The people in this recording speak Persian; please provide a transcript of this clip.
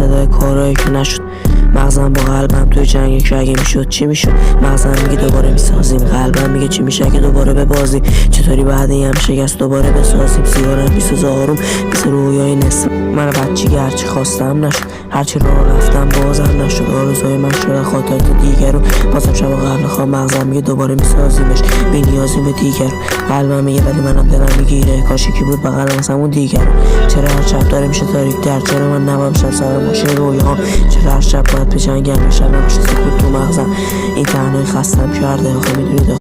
صدای کارایی که نشد. مغزم با قلبم توی جنگی که اگه میشد چی میشد. مغزم میگه دوباره میسازیم، قلبم میگه چی میشه اگه دوباره ببازیم. چطوری بعد این همه شکست دوباره بسازیم. سیگارم میسوزه آروم مثل رویای نصف من بچگی، هرچی خواستم نشد، هرچی راه رفتم بازم نشد. آرزوهای من شدن خاطرات دیگرون، بازم شب قبل خواب مغزم میگه دوباره میسازیمش بی نیازیم به دیگر. قلبم میگه ولی منم دلم میگیره کاش یکی بود بغلم همون دیگر. چرا هر شب داره میشه تاریک در، چرا من نبام شب سوار ماشین رویاهام، چرا هر شب باید بجنگم شب نمیشه سکوت تو مغزم. این تنهایی خستم کرده آخه میدونید